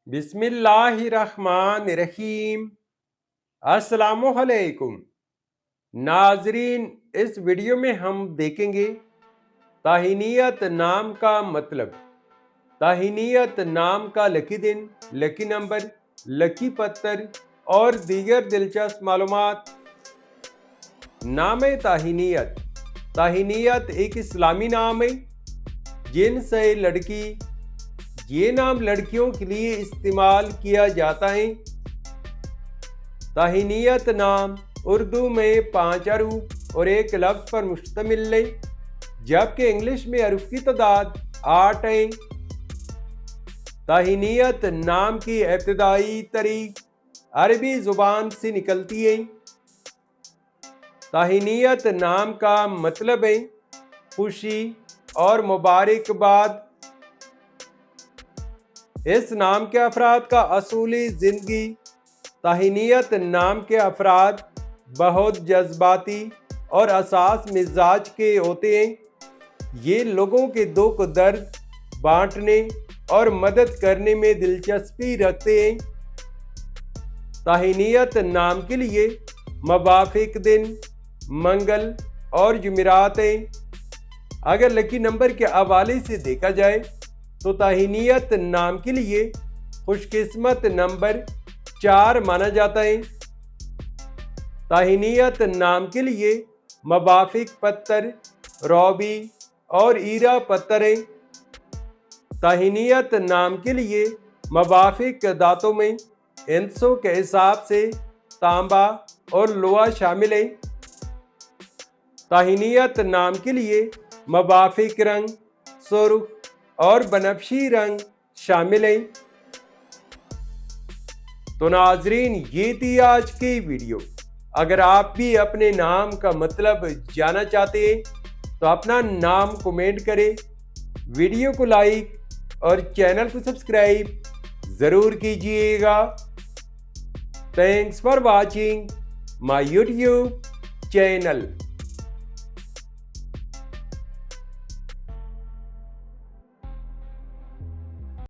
बिस्मिल्लाहिर्रहमानिर्रहीम। अस्सलामुअलैकुम नाजरीन, इस वीडियो में हम देखेंगे ताहीनियत नाम का मतलब, ताहीनियत नाम का लकी दिन, लकी नंबर, लकी पत्थर और दीगर दिलचस्प मालूमात। नाम ताहीनियत। ताहीनियत एक इस्लामी नाम है जिनसे लड़की, ये नाम लड़कियों के लिए इस्तेमाल किया जाता है। ताहीनियत नाम उर्दू में 5 हरूफ और एक लफ्ज़ पर मुश्तमिल है, जबकि इंग्लिश में हरूफ की तादाद 8 है। ताहीनियत नाम की इब्तिदाई तारीख अरबी ज़ुबान से निकलती है। ताहीनियत नाम का मतलब है खुशी और मुबारकबाद। इस नाम के अफराद का असूली ज़िंदगी। ताहीनियत नाम के अफराद बहुत जज्बाती और हसास मिजाज के होते हैं। ये लोगों के दुख दर्द बांटने और मदद करने में दिलचस्पी रखते हैं। ताहीनियत नाम के लिए मवाफिक दिन मंगल और जुमेरात हैं। अगर लकी नंबर के हवाले से देखा जाए तो ताहीनियत नाम के लिए खुशकिस्मत नंबर 4 माना जाता है। ताहीनियत नाम के लिए मवाफिक पत्थर रौबी और ईरा पत्थर है। ताहीनियत नाम के लिए मवाफिक दातों में हिंसों के हिसाब से तांबा और लोहा शामिल है। ताहीनियत नाम के लिए मवाफिक रंग सुर्ख और बनफशी रंग शामिल हैं। तो नाजरीन, ये थी आज की वीडियो। अगर आप भी अपने नाम का मतलब जानना चाहते हैं तो अपना नाम कमेंट करें, वीडियो को लाइक और चैनल को सब्सक्राइब ज़रूर कीजिएगा। Thanks for watching my YouTube channel.